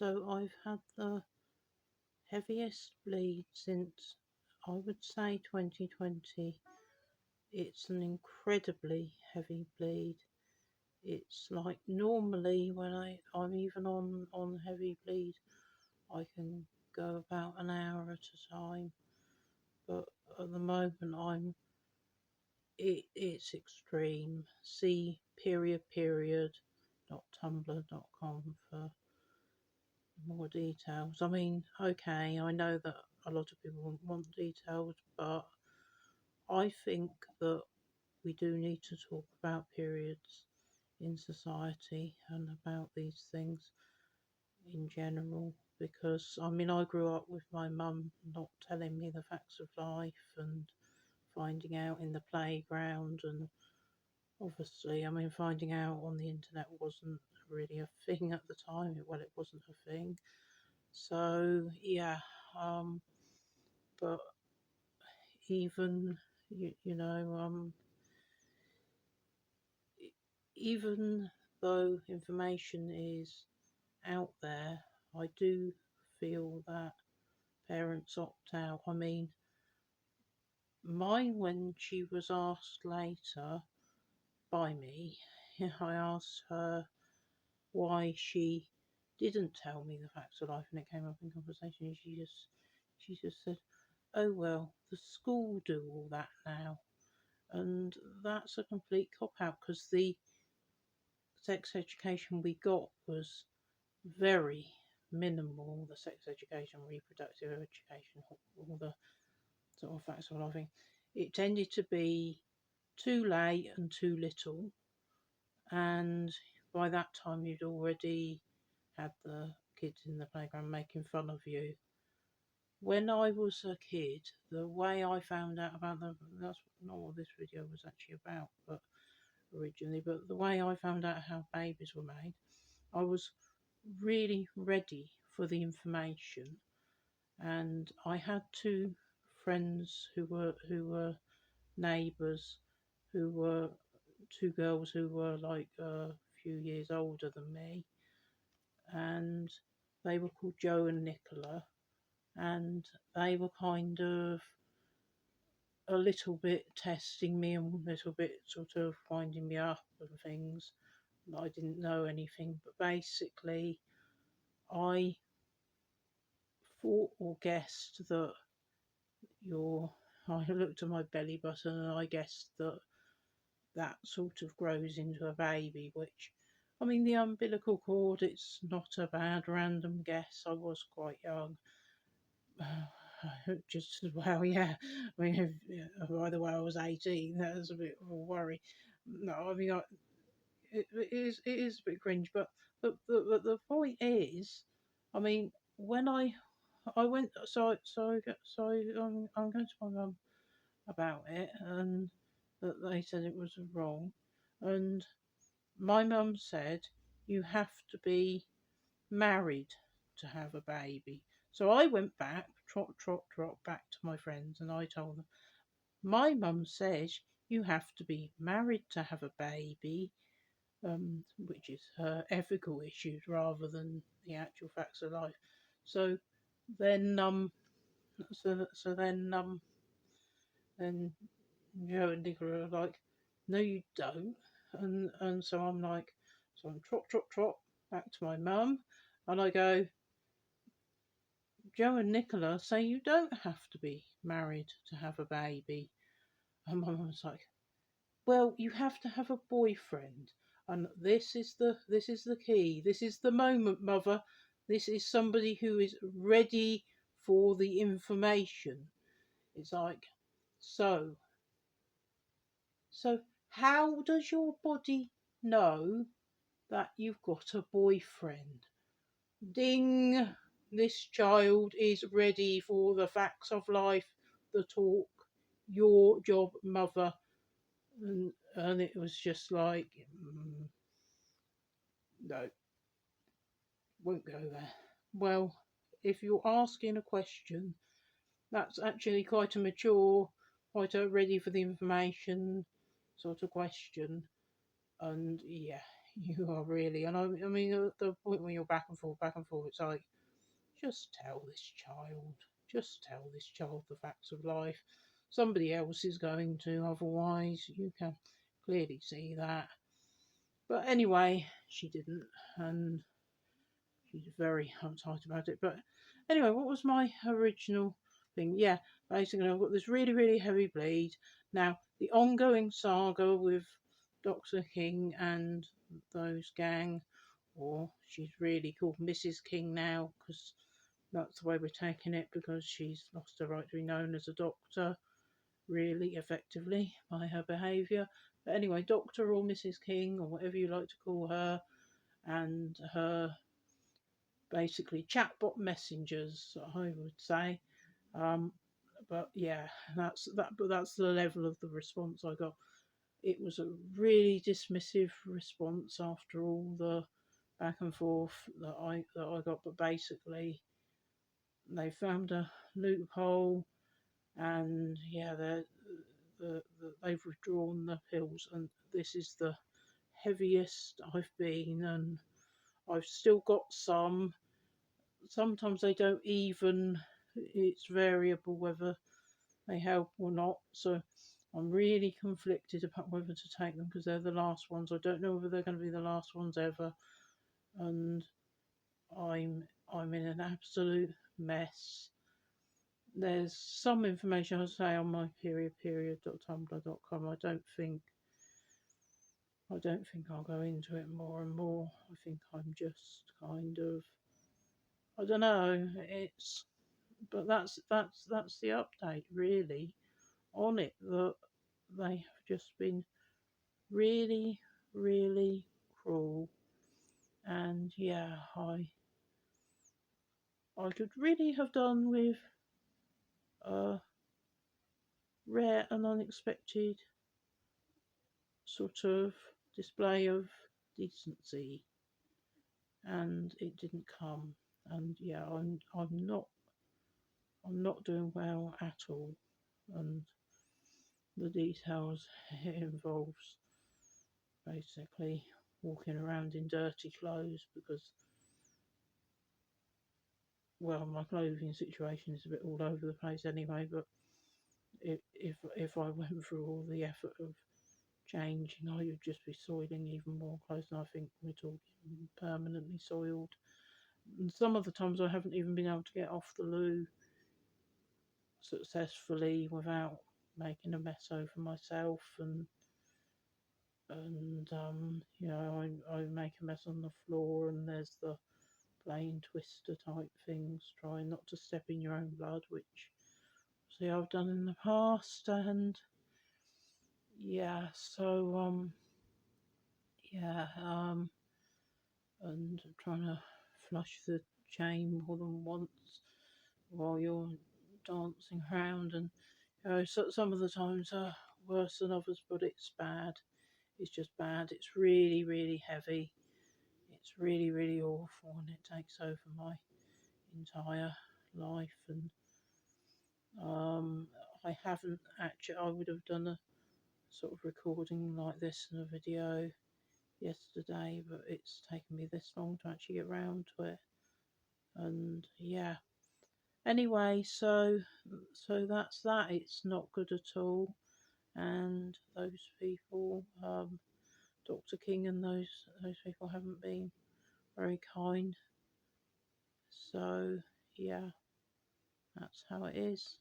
So I've had the heaviest bleed since, I would say, 2020. It's an incredibly heavy bleed. It's like normally when I'm even on heavy bleed, I can go about an hour at a time. But at the moment it's extreme. See tumblr.com for more details. I mean, okay, I know that a lot of people want details, but I think that we do need to talk about periods in society and about these things in general, because I mean, I grew up with my mum not telling me the facts of life and finding out in the playground, and obviously, I mean, finding out on the internet wasn't really a thing at the time. Well, it wasn't a thing. So yeah, um, but even you know, even though information is out there, I do feel that parents opt out. I mean, mine, when she was asked later by me, I asked her why she didn't tell me the facts of life, and it came up in conversation. And she just said, "Oh well, the school do all that now," and that's a complete cop out because the sex education we got was very minimal. The sex education, reproductive education, all the sort of facts of life. It tended to be too late and too little, and by that time you'd already had the kids in the playground making fun of you. When I was a kid, the way I found out about that's not what this video was actually about, but originally, but the way I found out how babies were made, I was really ready for the information, and I had two friends who were neighbours, who were two girls who were like a few years older than me, and they were called Joe and Nicola, and they were kind of a little bit testing me and a little bit sort of winding me up and things. I didn't know anything, but basically, I thought or guessed that your. I looked at my belly button and I guessed that that sort of grows into a baby, which, I mean, the umbilical cord, it's not a bad random guess. I was quite young. Just, well, yeah. I mean, by the way, I was 18. That was a bit of a worry. No, I mean, it is a bit cringe, but the point is, I mean, when I went, I'm going to my mum about it, and that they said it was wrong, and my mum said you have to be married to have a baby. So I went back, trot, trot, trot, back to my friends, and I told them, my mum says you have to be married to have a baby, which is her ethical issues rather than the actual facts of life. So then, then Joe and Nicola are like, no, you don't. And so I'm like, so I'm trot, trot, trot back to my mum, and I go, Joe and Nicola say you don't have to be married to have a baby. And my mum's like, well, you have to have a boyfriend. And this is the key. This is the moment, mother. This is somebody who is ready for the information. It's like, so so how does your body know that you've got a boyfriend? Ding! This child is ready for the facts of life, the talk, your job, mother. And it was just like, no, won't go there. Well, if you're asking a question, that's actually quite a mature, quite a ready for the information sort of question. And yeah, You are really, and I mean, the point when you're back and forth, it's like, just tell this child the facts of life. Somebody else is going to, otherwise, you can clearly see that. But anyway, she didn't, and she's very uptight about it. But anyway, what was my original thing? Yeah, basically, I've got this really, really heavy bleed. Now, the ongoing saga with Dr. King and those gang, or she's really called Mrs. King now because that's the way we're taking it, because she's lost her right to be known as a doctor, really effectively, by her behaviour. But anyway, Doctor or Mrs. King, or whatever you like to call her, and her basically chatbot messengers, I would say. Um, but yeah, that's that. But that's the level of the response I got. It was a really dismissive response after all the back and forth that I got. But basically, they found a loophole, and yeah, they've withdrawn the pills, and this is the heaviest I've been, and I've still got some. Sometimes they don't even, it's variable whether they help or not. So I'm really conflicted about whether to take them because they're the last ones. I don't know whether they're going to be the last ones ever, and I'm in an absolute mess. There's some information I'll say on my period.tumblr.com. I don't think I'll go into it more and more. I think I'm just kind of, I don't know. But that's the update really on it, that they have just been really, really cruel. And yeah, I could really have done with a rare and unexpected sort of display of decency, and it didn't come. And yeah, I'm not doing well at all, and the details it involves basically walking around in dirty clothes because, well, my clothing situation is a bit all over the place anyway. But if I went through all the effort of changing, I would just be soiling even more clothes, and I think we're talking permanently soiled. And some of the times I haven't even been able to get off the loo successfully without making a mess over myself, and I make a mess on the floor, and there's the plain twister type things, trying not to step in your own blood, which see I've done in the past. And yeah, so yeah, and trying to flush the chain more than once while you're dancing around, and so some of the times are worse than others, but it's bad. It's just bad. It's really, really heavy. It's really, really awful, and it takes over my entire life. And I haven't actually. I would have done a sort of recording like this and a video yesterday, but it's taken me this long to actually get round to it. And yeah. Anyway, so that's that. It's not good at all, and those people, Dr. King and those people haven't been very kind. So yeah, that's how it is.